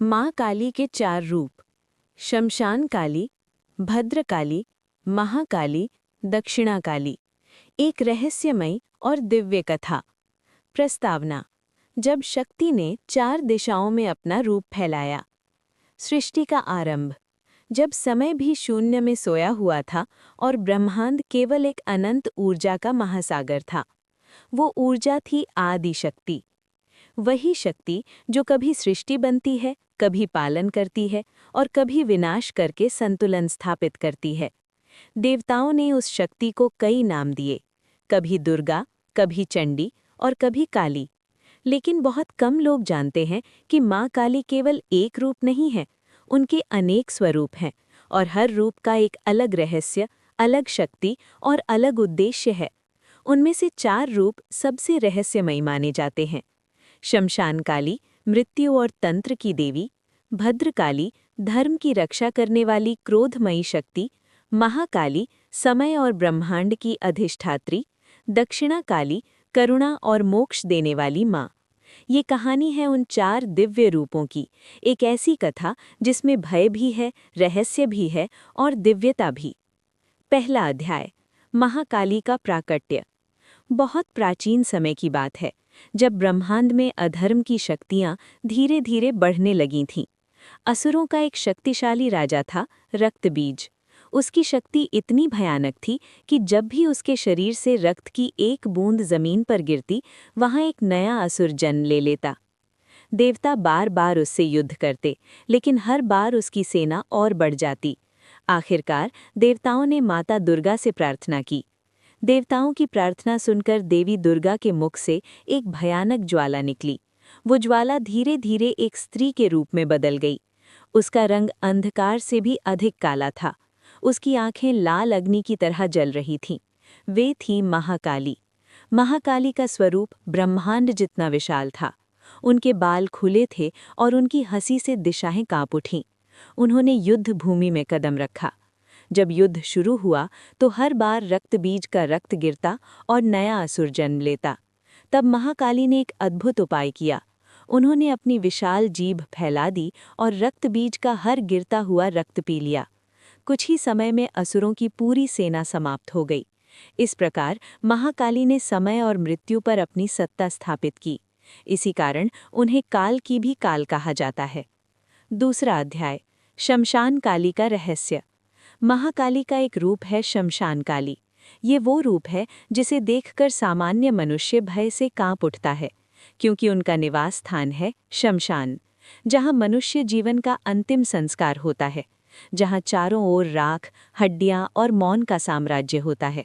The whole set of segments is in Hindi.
माँ काली के 4 रूप। शमशान काली, भद्रकाली, महाकाली, दक्षिणा काली। एक रहस्यमयी और दिव्य कथा। प्रस्तावना। जब शक्ति ने 4 दिशाओं में अपना रूप फैलाया। सृष्टि का आरंभ। जब समय भी शून्य में सोया हुआ था और ब्रह्मांड केवल एक अनंत ऊर्जा का महासागर था। वो ऊर्जा थी आदि शक्ति। वही शक्ति जो कभी सृष्टि बनती है, कभी पालन करती है और कभी विनाश करके संतुलन स्थापित करती है। देवताओं ने उस शक्ति को कई नाम दिए, कभी दुर्गा, कभी चंडी और कभी काली। लेकिन बहुत कम लोग जानते हैं कि माँ काली केवल एक रूप नहीं है, उनके अनेक स्वरूप हैं और हर रूप का एक अलग रहस्य, अलग शक्ति और अलग उद्देश्य है। उनमें से 4 रूप सबसे रहस्यमयी माने जाते हैं। शमशान काली, मृत्यु और तंत्र की देवी। भद्रकाली, धर्म की रक्षा करने वाली क्रोधमयी शक्ति। महाकाली, समय और ब्रह्मांड की अधिष्ठात्री। दक्षिणा काली, करुणा और मोक्ष देने वाली माँ। ये कहानी है उन 4 दिव्य रूपों की, एक ऐसी कथा जिसमें भय भी है, रहस्य भी है और दिव्यता भी। पहला अध्याय, महाकाली का प्राकट्य। बहुत प्राचीन समय की बात है, जब ब्रह्मांड में अधर्म की शक्तियां धीरे धीरे बढ़ने लगी थीं। असुरों का एक शक्तिशाली राजा था, रक्तबीज। उसकी शक्ति इतनी भयानक थी कि जब भी उसके शरीर से रक्त की एक बूंद जमीन पर गिरती, वहां एक नया असुर जन्म ले लेता। देवता बार बार उससे युद्ध करते, लेकिन हर बार उसकी सेना और बढ़ जाती। आखिरकार देवताओं ने माता दुर्गा से प्रार्थना की। देवताओं की प्रार्थना सुनकर देवी दुर्गा के मुख से एक भयानक ज्वाला निकली। वो ज्वाला धीरे धीरे एक स्त्री के रूप में बदल गई। उसका रंग अंधकार से भी अधिक काला था। उसकी आंखें लाल अग्नि की तरह जल रही थीं। वे थी महाकाली। महाकाली का स्वरूप ब्रह्मांड जितना विशाल था। उनके बाल खुले थे और उनकी हंसी से दिशाएं कांप उठीं। उन्होंने युद्ध भूमि में कदम रखा। जब युद्ध शुरू हुआ तो हर बार रक्तबीज का रक्त गिरता और नया असुर जन्म लेता। तब महाकाली ने एक अद्भुत उपाय किया। उन्होंने अपनी विशाल जीभ फैला दी और रक्तबीज का हर गिरता हुआ रक्त पी लिया। कुछ ही समय में असुरों की पूरी सेना समाप्त हो गई। इस प्रकार महाकाली ने समय और मृत्यु पर अपनी सत्ता स्थापित की। इसी कारण उन्हें काल की भी काल कहा जाता है। दूसरा अध्याय, शमशान काली का रहस्य। महाकाली का एक रूप है शमशान काली। ये वो रूप है जिसे देखकर सामान्य मनुष्य भय से कांप उठता है, क्योंकि उनका निवास स्थान है शमशान, जहां मनुष्य जीवन का अंतिम संस्कार होता है, जहां चारों ओर राख, हड्डियां और मौन का साम्राज्य होता है।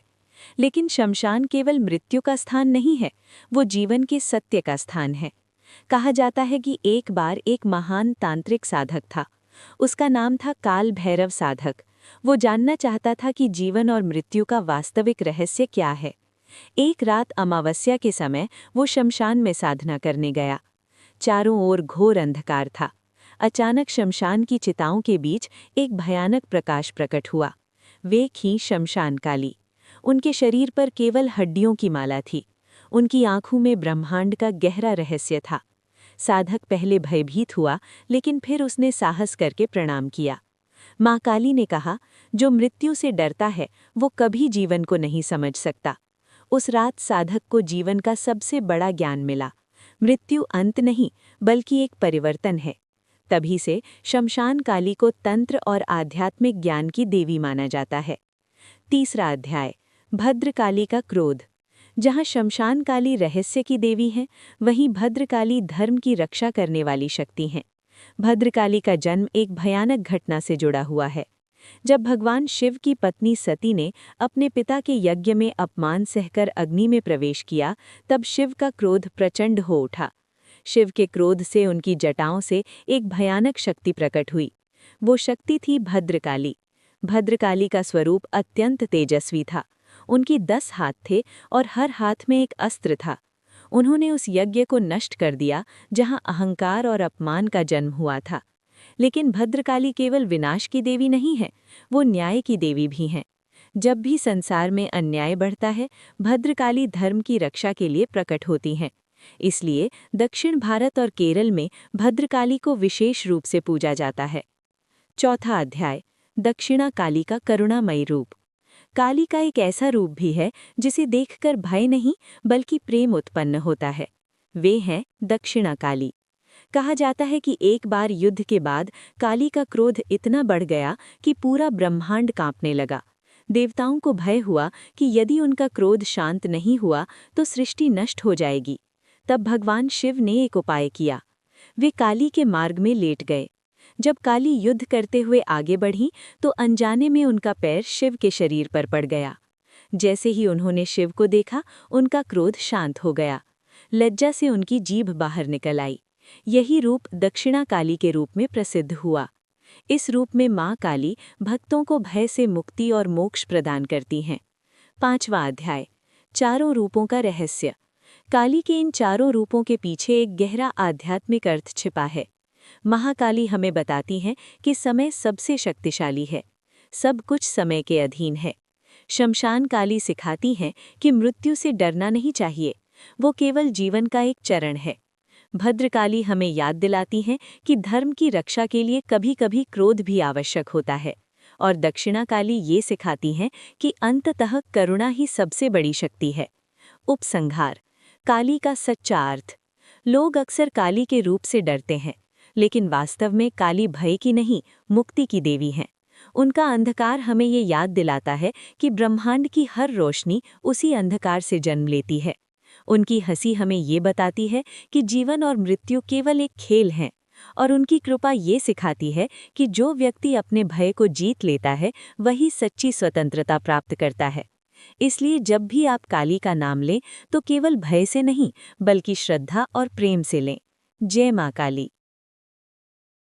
लेकिन शमशान केवल मृत्यु का स्थान नहीं है, वो जीवन के सत्य का स्थान है। कहा जाता है कि एक बार एक महान तांत्रिक साधक था। उसका नाम था काल भैरव साधक। वो जानना चाहता था कि जीवन और मृत्यु का वास्तविक रहस्य क्या है। एक रात अमावस्या के समय वो शमशान में साधना करने गया। चारों ओर घोर अंधकार था। अचानक शमशान की चिताओं के बीच एक भयानक प्रकाश प्रकट हुआ। वे थी शमशान काली। उनके शरीर पर केवल हड्डियों की माला थी। उनकी आंखों में ब्रह्मांड का गहरा रहस्य था। साधक पहले भयभीत हुआ, लेकिन फिर उसने साहस करके प्रणाम किया। माँ काली ने कहा, जो मृत्यु से डरता है वो कभी जीवन को नहीं समझ सकता। उस रात साधक को जीवन का सबसे बड़ा ज्ञान मिला। मृत्यु अंत नहीं, बल्कि एक परिवर्तन है। तभी से शमशान काली को तंत्र और आध्यात्मिक ज्ञान की देवी माना जाता है। तीसरा अध्याय, भद्रकाली का क्रोध। जहाँ शमशान काली रहस्य की देवी है, वहीं भद्रकाली धर्म की रक्षा करने वाली शक्ति हैं। भद्रकाली का जन्म एक भयानक घटना से जुड़ा हुआ है। जब भगवान शिव की पत्नी सती ने अपने पिता के यज्ञ में अपमान सहकर अग्नि में प्रवेश किया, तब शिव का क्रोध प्रचंड हो उठा। शिव के क्रोध से उनकी जटाओं से एक भयानक शक्ति प्रकट हुई। वो शक्ति थी भद्रकाली। भद्रकाली का स्वरूप अत्यंत तेजस्वी था। उनकी 10 हाथ थे और हर हाथ में एक अस्त्र था। उन्होंने उस यज्ञ को नष्ट कर दिया जहां अहंकार और अपमान का जन्म हुआ था। लेकिन भद्रकाली केवल विनाश की देवी नहीं है, वो न्याय की देवी भी हैं। जब भी संसार में अन्याय बढ़ता है, भद्रकाली धर्म की रक्षा के लिए प्रकट होती हैं। इसलिए दक्षिण भारत और केरल में भद्रकाली को विशेष रूप से पूजा जाता है। चौथा अध्याय, दक्षिणा काली का करुणामयी रूप। काली का एक ऐसा रूप भी है जिसे देखकर भय नहीं बल्कि प्रेम उत्पन्न होता है। वे हैं दक्षिणा काली। कहा जाता है कि एक बार युद्ध के बाद काली का क्रोध इतना बढ़ गया कि पूरा ब्रह्मांड कांपने लगा। देवताओं को भय हुआ कि यदि उनका क्रोध शांत नहीं हुआ तो सृष्टि नष्ट हो जाएगी। तब भगवान शिव ने एक उपाय किया। वे काली के मार्ग में लेट गए। जब काली युद्ध करते हुए आगे बढ़ी तो अनजाने में उनका पैर शिव के शरीर पर पड़ गया। जैसे ही उन्होंने शिव को देखा, उनका क्रोध शांत हो गया। लज्जा से उनकी जीभ बाहर निकल आई। यही रूप दक्षिणा काली के रूप में प्रसिद्ध हुआ। इस रूप में माँ काली भक्तों को भय से मुक्ति और मोक्ष प्रदान करती हैं। पांचवा अध्याय, चारों रूपों का रहस्य। काली के इन चारों रूपों के पीछे एक गहरा आध्यात्मिक अर्थ छिपा है। महाकाली हमें बताती हैं कि समय सबसे शक्तिशाली है, सब कुछ समय के अधीन है। शमशान काली सिखाती हैं कि मृत्यु से डरना नहीं चाहिए, वो केवल जीवन का एक चरण है। भद्रकाली हमें याद दिलाती हैं कि धर्म की रक्षा के लिए कभी-कभी क्रोध भी आवश्यक होता है। और दक्षिणा काली ये सिखाती हैं कि अंततः करुणा ही सबसे बड़ी शक्ति है। उपसंहार, काली का सच्चा अर्थ। लोग अक्सर काली के रूप से डरते हैं, लेकिन वास्तव में काली भय की नहीं, मुक्ति की देवी हैं। उनका अंधकार हमें ये याद दिलाता है कि ब्रह्मांड की हर रोशनी उसी अंधकार से जन्म लेती है। उनकी हंसी हमें ये बताती है कि जीवन और मृत्यु केवल एक खेल हैं। और उनकी कृपा ये सिखाती है कि जो व्यक्ति अपने भय को जीत लेता है वही सच्ची स्वतंत्रता प्राप्त करता है। इसलिए जब भी आप काली का नाम लें तो केवल भय से नहीं बल्कि श्रद्धा और प्रेम से लें। जय माँ काली।